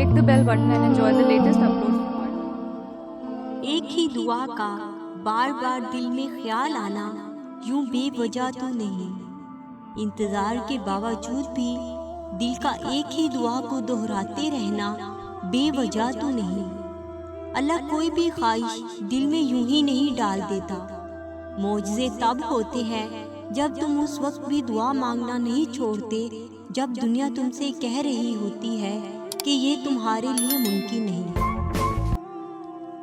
click the bell button and enjoy the latest uploads from our channel. ایک ہی دعا کا بار بار دل میں خیال آنا یوں بے وجہ تو نہیں، انتظار کے باوجود بھی دل کا ایک ہی دعا کو دہراتے رہنا بے وجہ تو نہیں۔ اللہ کوئی بھی خواہش دل میں یوں ہی نہیں ڈال دیتا، معجزے تب ہوتے ہیں جب تم اس وقت بھی دعا مانگنا نہیں چھوڑتے جب دنیا تم سے کہہ رہی ہوتی ہے کہ یہ تمہارے لیے ممکن نہیں۔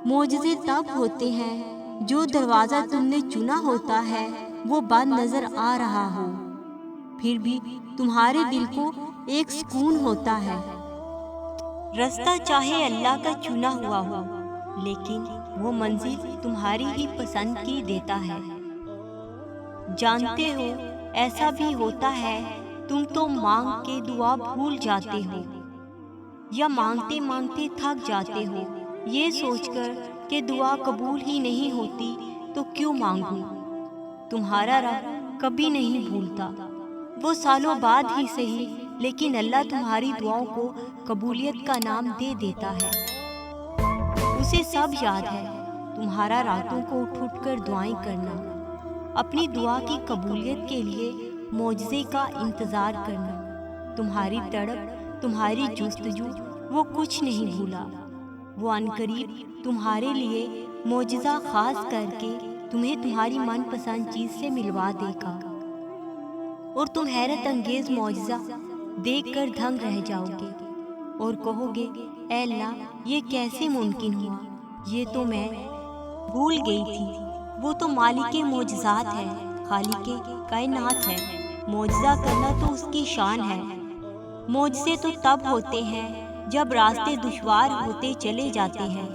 معجزے تب ہوتے ہیں جو دروازہ تم نے چنا ہوتا ہے وہ بند نظر آ رہا ہو، پھر بھی تمہارے دل کو ایک سکون ہوتا ہے۔ رستہ چاہے اللہ کا چنا ہوا ہو لیکن وہ منزل تمہاری ہی پسند کی دیتا ہے۔ جانتے ہو ایسا بھی ہوتا ہے تم تو مانگ کے دعا بھول جاتے ہو یا مانگتے مانگتے تھک جاتے ہو یہ سوچ کر کہ دعا قبول ہی نہیں ہوتی تو کیوں مانگوں۔ تمہارا رب کبھی نہیں بھولتا، وہ سالوں بعد ہی صحیح لیکن اللہ تمہاری دعاؤں کو قبولیت کا نام دے دیتا ہے۔ اسے سب یاد ہے تمہارا راتوں کو اٹھ اٹھ کر دعائیں کرنا، اپنی دعا کی قبولیت کے لیے معجزے کا انتظار کرنا، تمہاری تڑپ، تمہاری جستجو، وہ کچھ نہیں بھولا۔ وہ عنقریب تمہارے لیے معجزہ خاص کر کے تمہیں تمہاری من پسند چیز سے ملوا دے گا اور تم حیرت انگیز معجزہ دیکھ کر دھنگ رہ جاؤ گے اور کہو گے اے اللہ یہ کیسے ممکن ہوا، یہ تو میں بھول گئی تھی۔ وہ تو مالک معجزات ہے، خالق کائنات ہے، معجزہ کرنا تو اس کی شان ہے۔ معجزے تو تب ہوتے ہیں جب راستے دشوار ہوتے چلے جاتے ہیں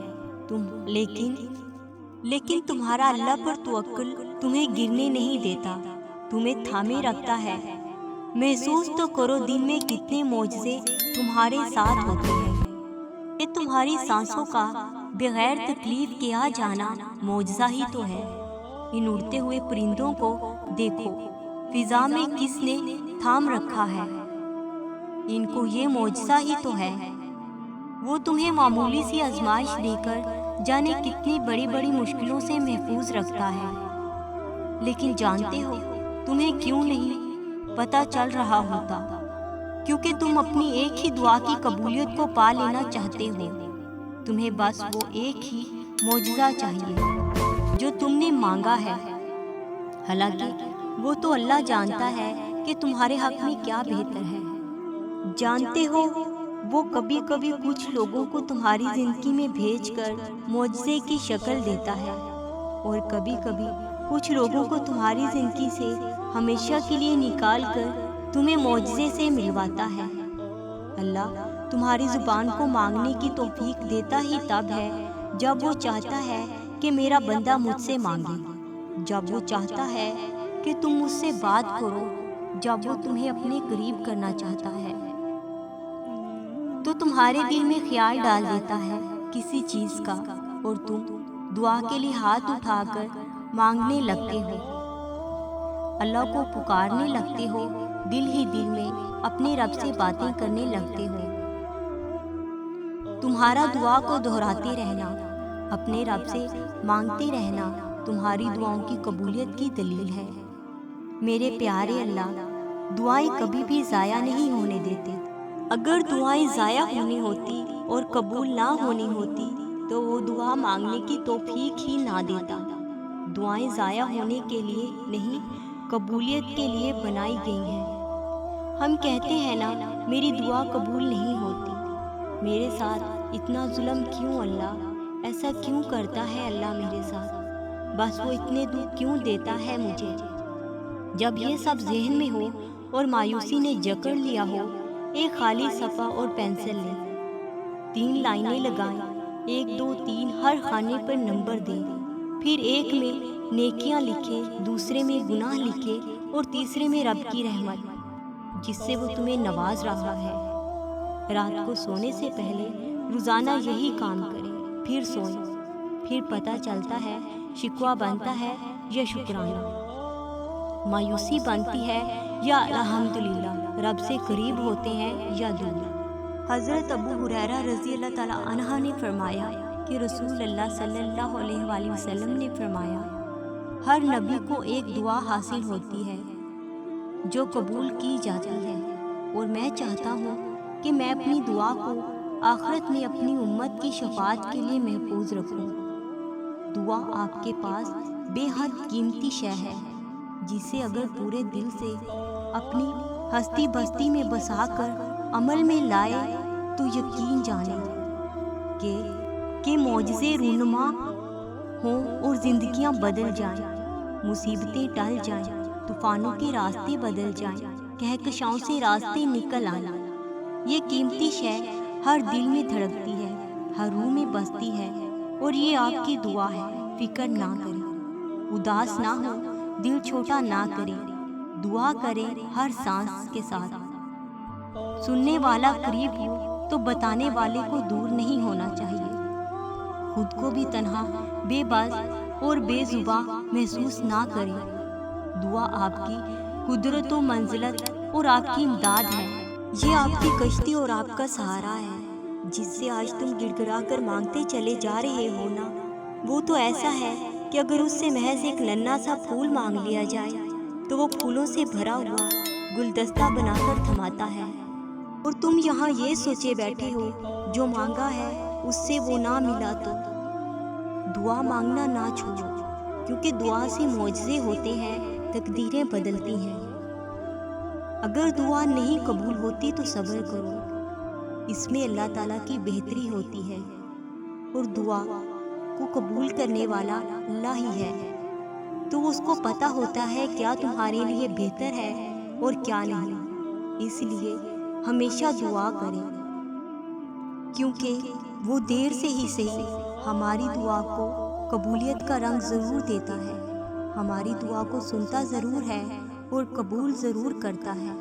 لیکن تمہارا اللہ پر توکل تمہیں گرنے نہیں دیتا، تمہیں تھامے رکھتا ہے۔ محسوس تو کرو دن میں کتنے معجزے تمہارے ساتھ ہوتے ہیں۔ یہ تمہاری سانسوں کا بغیر تکلیف کے آ جانا معجزہ ہی تو ہے۔ ان اڑتے ہوئے پرندوں کو دیکھو، فضا میں کس نے تھام رکھا ہے، ان کو یہ معجزہ ہی تو ہے۔ وہ تمہیں معمولی سی آزمائش دے کر جانے کتنی بڑی بڑی مشکلوں سے محفوظ رکھتا ہے، لیکن جانتے ہو تمہیں کیوں نہیں پتہ چل رہا ہوتا؟ کیونکہ تم اپنی ایک ہی دعا کی قبولیت کو پا لینا چاہتے ہو۔ تمہیں بس وہ ایک ہی معجزہ چاہیے جو تم نے مانگا ہے، حالانکہ وہ تو اللہ جانتا ہے کہ تمہارے حق میں کیا بہتر ہے۔ جانتے ہو وہ کبھی کبھی کچھ لوگوں کو تمہاری زندگی میں بھیج کر معجزے کی شکل دیتا ہے اور کبھی کبھی کچھ لوگوں کو تمہاری زندگی سے ہمیشہ کے لیے نکال کر تمہیں معجزے سے ملواتا ہے۔ اللہ تمہاری زبان کو مانگنے کی توفیق دیتا ہی تب ہے جب وہ چاہتا ہے کہ میرا بندہ مجھ سے مانگے، جب وہ چاہتا ہے کہ تم مجھ سے بات کرو، جب وہ تمہیں اپنے قریب کرنا چاہتا ہے تو تمہارے دل میں خیال ڈال دیتا ہے کسی چیز کا اور تم دعا کے لیے ہاتھ اٹھا کر مانگنے لگتے ہو، اللہ کو پکارنے لگتے ہو، دل ہی دل میں اپنے رب سے باتیں کرنے لگتے ہو۔ تمہارا دعا کو دہراتے رہنا، اپنے رب سے مانگتے رہنا تمہاری دعاؤں کی قبولیت کی دلیل ہے۔ میرے پیارے اللہ دعائیں کبھی بھی ضائع نہیں ہونے دیتے۔ اگر دعائیں ضائع ہونی ہوتی اور قبول نہ ہونی ہوتی تو وہ دعا مانگنے کی توفیق ہی نہ دیتا۔ دعائیں ضائع ہونے کے لیے نہیں، قبولیت کے لیے بنائی گئی ہیں۔ ہم کہتے ہیں نا میری دعا قبول نہیں ہوتی، میرے ساتھ اتنا ظلم کیوں اللہ، ایسا کیوں کرتا ہے اللہ میرے ساتھ، بس وہ اتنے دکھ کیوں دیتا ہے مجھے۔ جب یہ سب ذہن میں ہو اور مایوسی نے جکڑ لیا ہو، ایک خالی صفحہ اور پینسل لیں، 3 لائنیں لگائیں، 1 2 3 ہر خانے پر نمبر دیں، پھر ایک میں نیکیاں لکھیں، دوسرے میں گناہ لکھیں اور تیسرے میں رب کی رحمت جس سے وہ تمہیں نواز رہا ہے۔ رات کو سونے سے پہلے روزانہ یہی کام کریں، پھر سوئیں، پھر پتہ چلتا ہے شکوہ بنتا ہے یا شکرانہ، مایوسی بنتی ہے یا الحمدللہ، رب سے قریب ہوتے ہیں یا دور۔ حضرت ابو ہریرہ رضی اللہ تعالیٰ عنہ نے فرمایا کہ رسول اللہ صلی اللہ علیہ وآلہ وسلم نے فرمایا، ہر نبی کو ایک دعا حاصل ہوتی ہے جو قبول کی جاتی ہے، اور میں چاہتا ہوں کہ میں اپنی دعا کو آخرت میں اپنی امت کی شفاعت کے لیے محفوظ رکھوں۔ دعا آپ کے پاس بے حد قیمتی شے ہے، جسے اگر پورے دل سے اپنی ہستی بستی میں بسا کر عمل میں لائے تو یقین جانیں کہ معجزے رونما ہوں اور زندگیاں بدل جائیں، مصیبتیں ٹل جائیں، طوفانوں کے راستے بدل جائیں، کہکشاؤں سے راستے نکل آئیں۔ یہ قیمتی شے ہر دل میں دھڑکتی ہے، ہر روح میں بستی ہے، اور یہ آپ کی دعا ہے۔ فکر نہ کریں، اداس نہ ہو، دل چھوٹا نہ کریں، دعا کریں ہر سانس کے ساتھ۔ سننے والا قریب ہو تو بتانے والے کو دور نہیں ہونا چاہیے۔ خود کو بھی تنہا، بے بس اور بے زباں محسوس نہ کریں۔ دعا آپ کی قدرت و منزلت اور آپ کی امداد ہے۔ یہ آپ کی کشتی اور آپ کا سہارا ہے، جس سے آج تم گڑ گڑا کر مانگتے چلے جا رہے ہو نا، وہ تو ایسا ہے کہ اگر اس سے محض ایک ننھا سا پھول مانگ لیا جائے تو وہ پھولوں سے بھرا ہوا گلدستہ بنا کر تھماتا ہے، اور تم یہاں یہ سوچے بیٹھے ہو جو مانگا ہے اس سے وہ نہ ملا تو۔ دعا مانگنا نہ چھوڑو، کیونکہ دعا سے معجزے ہوتے ہیں، تقدیریں بدلتی ہیں۔ اگر دعا نہیں قبول ہوتی تو صبر کرو، اس میں اللہ تعالیٰ کی بہتری ہوتی ہے، اور دعا کو قبول کرنے والا اللہ ہی ہے، تو اس کو پتہ ہوتا ہے کیا تمہارے لیے بہتر ہے اور کیا نہیں۔ اس لیے ہمیشہ دعا کریں، کیونکہ وہ دیر سے ہی صحیح ہماری دعا کو قبولیت کا رنگ ضرور دیتا ہے، ہماری دعا کو سنتا ضرور ہے اور قبول ضرور کرتا ہے۔